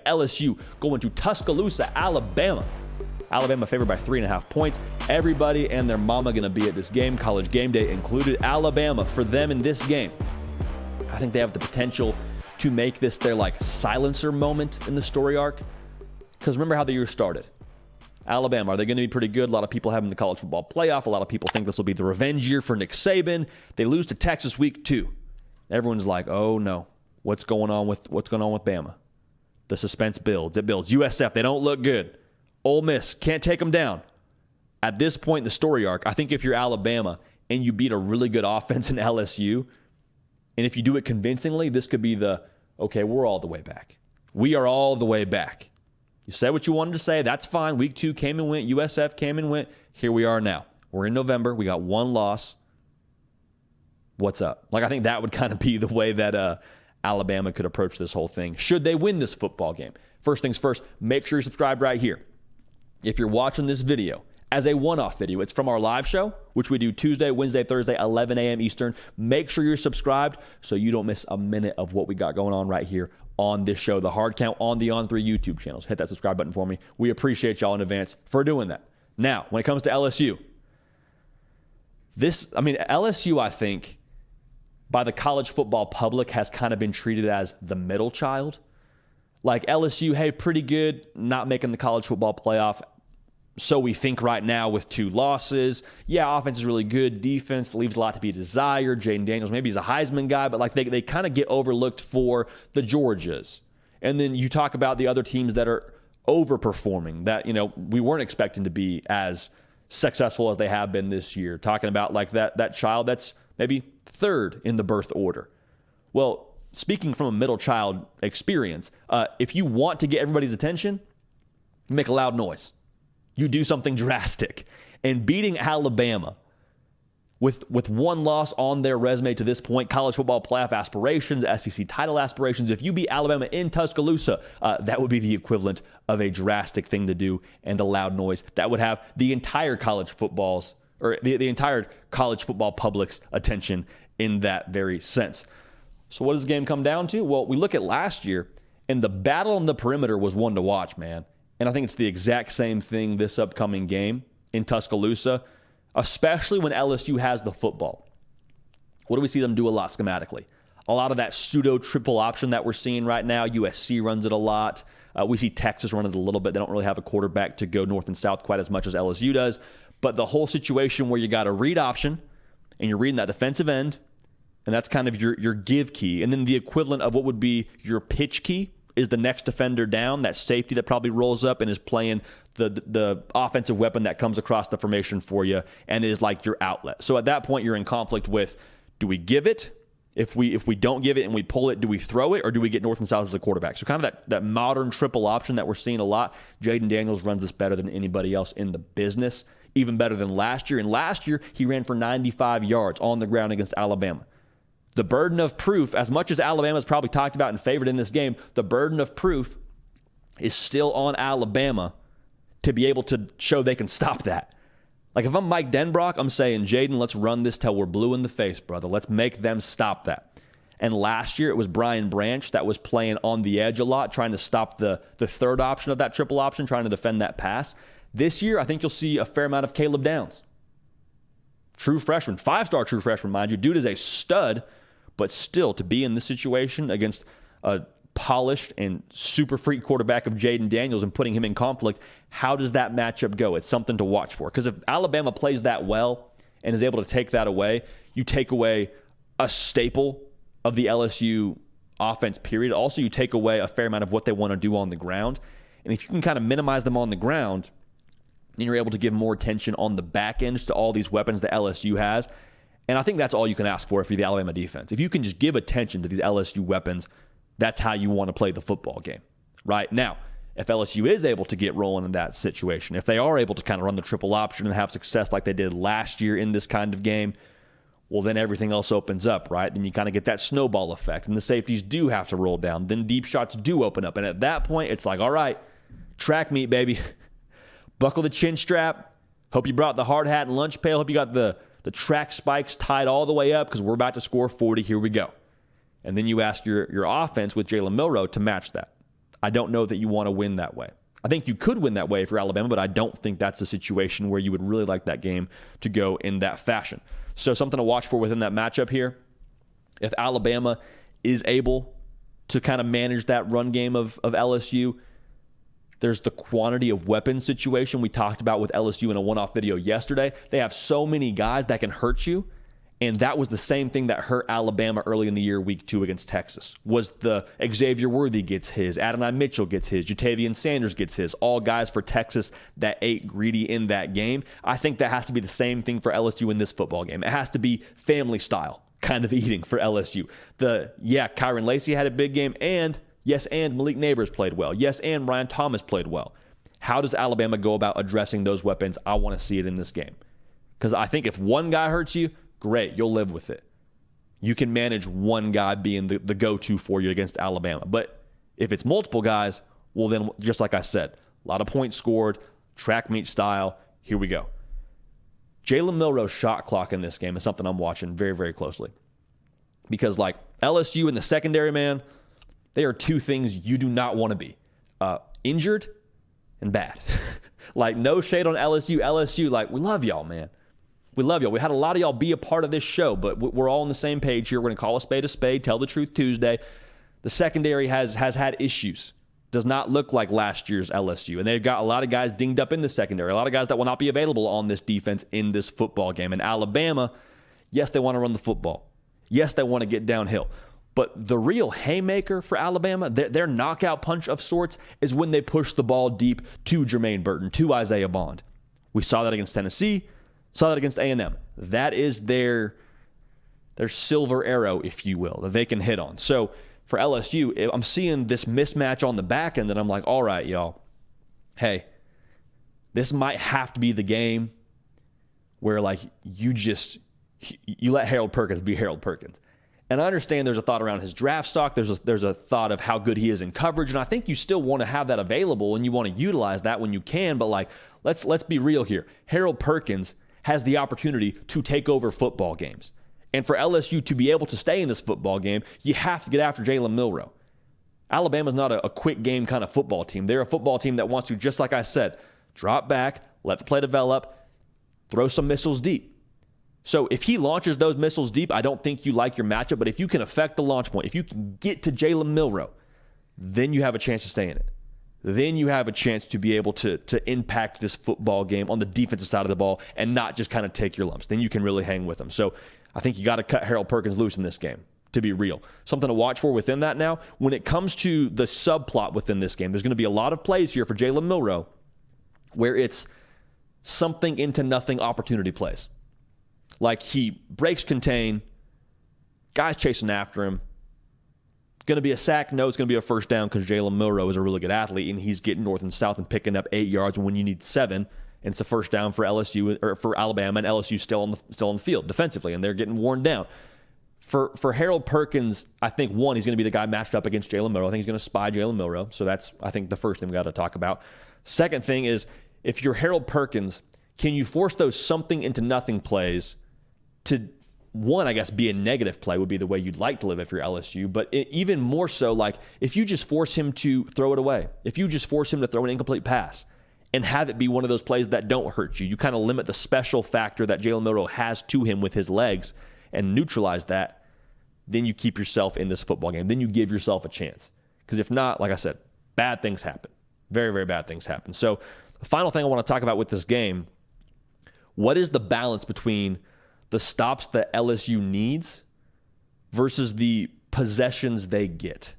LSU going to Tuscaloosa, Alabama. Alabama favored by 3.5 points. Everybody and their mama going to be at this game, College Game Day included. Alabama, for them in this game, I think they have the potential to make this their silencer moment in the story arc. Because remember how the year started. Alabama, are they going to be pretty good? A lot of people have them in the college football playoff. A lot of people think this will be the revenge year for Nick Saban. They lose to Texas week 2. Everyone's like, oh no, what's going on with Bama? The suspense builds. It builds. USF, they don't look good. Ole Miss, can't take them down. At this point in the story arc, I think if you're Alabama and you beat a really good offense in LSU, and if you do it convincingly, this could be okay, we're all the way back. We are all the way back. You said what you wanted to say. That's fine. Week 2 came and went. USF came and went. Here we are now. We're in November. We got one loss. What's up? I think that would kind of be the way that Alabama could approach this whole thing. Should they win this football game? First things first, make sure you're subscribed right here. If you're watching this video as a one-off video, it's from our live show, which we do Tuesday, Wednesday, Thursday, 11 a.m. Eastern. Make sure you're subscribed so you don't miss a minute of what we got going on right here on this show, The Hard Count, on the On3 YouTube channels. Hit that subscribe button for me. We appreciate y'all in advance for doing that. Now, when it comes to LSU, LSU, I think, by the college football public has kind of been treated as the middle child. LSU, hey, pretty good, not making the college football playoff. So we think right now with 2 losses. Yeah, offense is really good. Defense leaves a lot to be desired. Jaden Daniels, maybe he's a Heisman guy, but they kind of get overlooked for the Georgias. And then you talk about the other teams that are overperforming, that, we weren't expecting to be as successful as they have been this year. Talking about that child that's maybe 3rd in the birth order. Well, speaking from a middle child experience, if you want to get everybody's attention, make a loud noise. You do something drastic. And beating Alabama with one loss on their resume to this point, college football playoff aspirations, SEC title aspirations, if you beat Alabama in Tuscaloosa, that would be the equivalent of a drastic thing to do and a loud noise. That would have the entire college football's, or the entire college football public's attention in that very sense. So what does the game come down to? Well, we look at last year, and the battle on the perimeter was one to watch, man. And I think it's the exact same thing this upcoming game in Tuscaloosa, especially when LSU has the football. What do we see them do a lot schematically? A lot of that pseudo triple option that we're seeing right now. USC runs it a lot. We see Texas run it a little bit. They don't really have a quarterback to go north and south quite as much as LSU does. But the whole situation where you got a read option and you're reading that defensive end, and that's kind of your give key. And then the equivalent of what would be your pitch key is the next defender down, that safety that probably rolls up and is playing the offensive weapon that comes across the formation for you and is like your outlet. So at that point, you're in conflict with, do we give it? If we don't give it and we pull it, do we throw it, or do we get north and south as a quarterback? So kind of that modern triple option that we're seeing a lot. Jaden Daniels runs this better than anybody else in the business, even better than last year. And last year, he ran for 95 yards on the ground against Alabama. The burden of proof, as much as Alabama's probably talked about and favored in this game, the burden of proof is still on Alabama to be able to show they can stop that. If I'm Mike Denbrock, I'm saying, Jaden, let's run this till we're blue in the face, brother. Let's make them stop that. And last year, it was Brian Branch that was playing on the edge a lot, trying to stop the third option of that triple option, trying to defend that pass. This year, I think you'll see a fair amount of Caleb Downs. True freshman, 5-star true freshman, mind you. Dude is a stud. But still, to be in this situation against a polished and super freak quarterback of Jaden Daniels and putting him in conflict, how does that matchup go? It's something to watch for. Because if Alabama plays that well and is able to take that away, you take away a staple of the LSU offense, period. Also, you take away a fair amount of what they want to do on the ground. And if you can kind of minimize them on the ground, then you're able to give more attention on the back end to all these weapons that LSU has. And I think that's all you can ask for if you're the Alabama defense. If you can just give attention to these LSU weapons, that's how you want to play the football game. Right? Now, if LSU is able to get rolling in that situation, if they are able to kind of run the triple option and have success like they did last year in this kind of game, well, then everything else opens up, right? Then you kind of get that snowball effect, and the safeties do have to roll down. Then deep shots do open up. And at that point, it's like, all right, track meet, baby. Buckle the chin strap. Hope you brought the hard hat and lunch pail. Hope you got the track spikes tied all the way up because we're about to score 40. Here we go. And then you ask your offense with Jalen Milroe to match that. I don't know that you want to win that way. I think you could win that way if you're Alabama, but I don't think that's the situation where you would really like that game to go in that fashion. So something to watch for within that matchup here. If Alabama is able to kind of manage that run game of LSU, there's the quantity of weapons situation we talked about with LSU in a one-off video yesterday. They have so many guys that can hurt you. And that was the same thing that hurt Alabama early in the year, week 2 against Texas, was the Xavier Worthy gets his, Adonai Mitchell gets his, Jatavian Sanders gets his, all guys for Texas that ate greedy in that game. I think that has to be the same thing for LSU in this football game. It has to be family style kind of eating for LSU. Kyron Lacey had a big game, and Malik Neighbors played well. Yes, and Ryan Thomas played well. How does Alabama go about addressing those weapons? I want to see it in this game. Because I think if one guy hurts you, great, you'll live with it. You can manage one guy being the go-to for you against Alabama. But if it's multiple guys, well then, just like I said, a lot of points scored, track meet style, here we go. Jalen Milroe's shot clock in this game is something I'm watching very, very closely. Because like LSU in the secondary, man, they are two things you do not want to be. Injured and bad. Like, no shade on LSU. LSU, like, we love y'all, man. We love y'all. We had a lot of y'all be a part of this show, but we're all on the same page here. We're going to call a spade, tell the truth Tuesday. The secondary has had issues. Does not look like last year's LSU. And they've got a lot of guys dinged up in the secondary, a lot of guys that will not be available on this defense in this football game. And Alabama, yes, they want to run the football. Yes, they want to get downhill. But the real haymaker for Alabama, their knockout punch of sorts, is when they push the ball deep to Jermaine Burton, to Isaiah Bond. We saw that against Tennessee. Saw that against A&M. That is their silver arrow, if you will, that they can hit on. So for LSU, I'm seeing this mismatch on the back end, and I'm like, all right, y'all, hey, this might have to be the game where like you let Harold Perkins be Harold Perkins. And I understand there's a thought around his draft stock. There's a thought of how good he is in coverage, and I think you still want to have that available and you want to utilize that when you can. But like, let's be real here. Harold Perkins has the opportunity to take over football games. And for LSU to be able to stay in this football game, you have to get after Jalen Milroe. Alabama's not a quick game kind of football team. They're a football team that wants to, just like I said, drop back, let the play develop, throw some missiles deep. So if he launches those missiles deep, I don't think you like your matchup, but if you can affect the launch point, if you can get to Jalen Milroe, then you have a chance to stay in it. Then you have a chance to be able to impact this football game on the defensive side of the ball and not just kind of take your lumps. Then you can really hang with them. So I think you got to cut Harold Perkins loose in this game, to be real. Something to watch for within that now. When it comes to the subplot within this game, there's going to be a lot of plays here for Jalen Milroe where it's something into nothing opportunity plays. Like he breaks contain, guys chasing after him. Going to be a sack? No, it's going to be a first down because Jalen Milroe is a really good athlete and he's getting north and south and picking up 8 yards when you need 7. And it's a first down for LSU or for Alabama, and LSU still on the field defensively, and they're getting worn down. For Harold Perkins, I think one, he's going to be the guy matched up against Jalen Milroe. I think he's going to spy Jalen Milroe. So that's, I think, the first thing we got to talk about. Second thing is, if you're Harold Perkins, can you force those something into nothing plays to, one, I guess, be a negative play would be the way you'd like to live if you're LSU. But even more so, like, if you just force him to throw it away, if you just force him to throw an incomplete pass and have it be one of those plays that don't hurt you, you kind of limit the special factor that Jalen Milroe has to him with his legs and neutralize that, then you keep yourself in this football game. Then you give yourself a chance. Because if not, like I said, bad things happen. Very, very bad things happen. So the final thing I want to talk about with this game, what is the balance between the stops that LSU needs versus the possessions they get?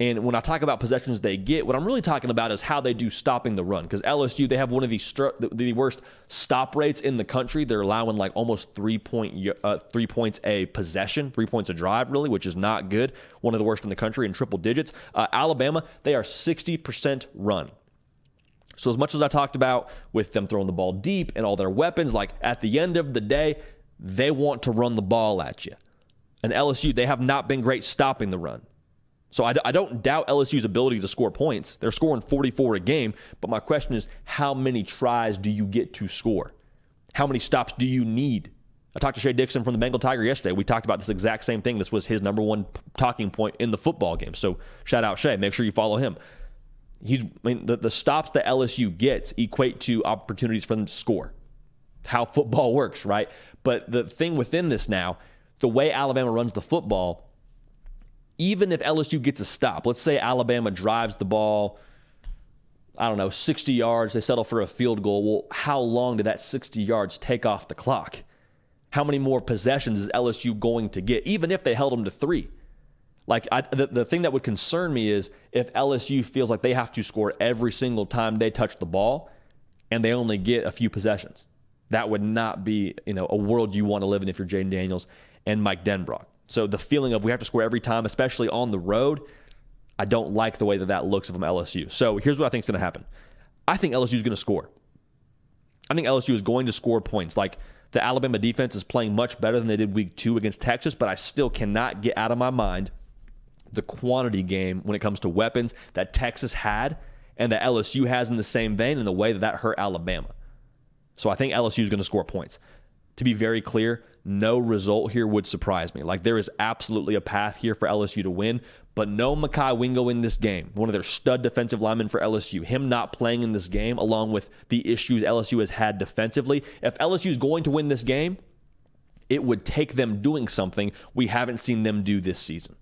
And when I talk about possessions they get, what I'm really talking about is how they do stopping the run. Because LSU, they have one of the worst stop rates in the country. They're allowing like almost 3 points a possession, 3 points a drive, really, which is not good. One of the worst in the country in triple digits. Alabama, they are 60% run. So as much as I talked about with them throwing the ball deep and all their weapons, like at the end of the day, they want to run the ball at you. And LSU, they have not been great stopping the run. So I don't doubt LSU's ability to score points. They're scoring 44 a game, but my question is, how many tries do you get to score? How many stops do you need I talked to Shea Dixon from the Bengal Tiger yesterday. We talked about this exact same thing. This was his number one talking point in the football game. So shout out Shea. Make sure you follow him. The stops that LSU gets equate to opportunities for them to score. How football works, right? But the thing within this now, the way Alabama runs the football, even if LSU gets a stop, let's say Alabama drives the ball, 60 yards, they settle for a field goal. Well, how long did that 60 yards take off the clock? How many more possessions is LSU going to get, even if they held them to 3? The thing that would concern me is if LSU feels like they have to score every single time they touch the ball and they only get a few possessions. That would not be, a world you want to live in if you're Jaden Daniels and Mike Denbrock. So the feeling of we have to score every time, especially on the road, I don't like the way that looks from LSU. So here's what I think is going to happen. I think LSU is going to score. I think LSU is going to score points. The Alabama defense is playing much better than they did week 2 against Texas, but I still cannot get out of my mind the quantity game when it comes to weapons that Texas had and that LSU has in the same vein and the way that hurt Alabama. So I think LSU is going to score points. To be very clear, no result here would surprise me. There is absolutely a path here for LSU to win, but no Mekhi Wingo in this game, one of their stud defensive linemen for LSU, him not playing in this game, along with the issues LSU has had defensively. If LSU is going to win this game, it would take them doing something we haven't seen them do this season.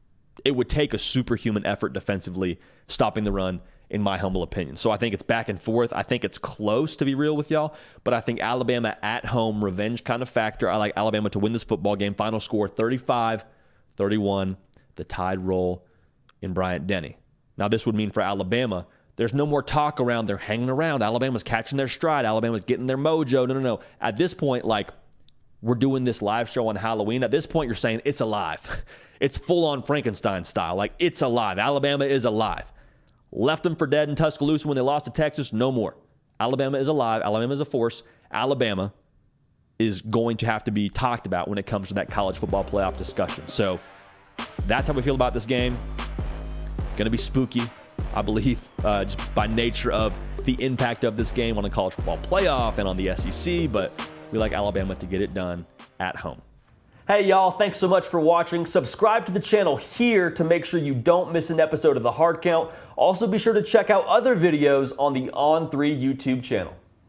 It would take a superhuman effort defensively, stopping the run, in my humble opinion. So I think it's back and forth. I think it's close, to be real with y'all, but I think Alabama at home, revenge kind of factor. I like Alabama to win this football game. Final score 35-31, the Tide roll in Bryant-Denny. Now this would mean for Alabama, there's no more talk around they're hanging around. Alabama's catching their stride. Alabama's getting their mojo. No. At this point, we're doing this live show on Halloween. At this point, you're saying it's alive. It's full-on Frankenstein style. It's alive. Alabama is alive. Left them for dead in Tuscaloosa when they lost to Texas. No more. Alabama is alive. Alabama is a force. Alabama is going to have to be talked about when it comes to that college football playoff discussion. So that's how we feel about this game. Going to be spooky, I believe, just by nature of the impact of this game on the college football playoff and on the SEC, but we like Alabama to get it done at home. Hey y'all, thanks so much for watching. Subscribe to the channel here to make sure you don't miss an episode of The Hard Count. Also be sure to check out other videos on the On3 YouTube channel.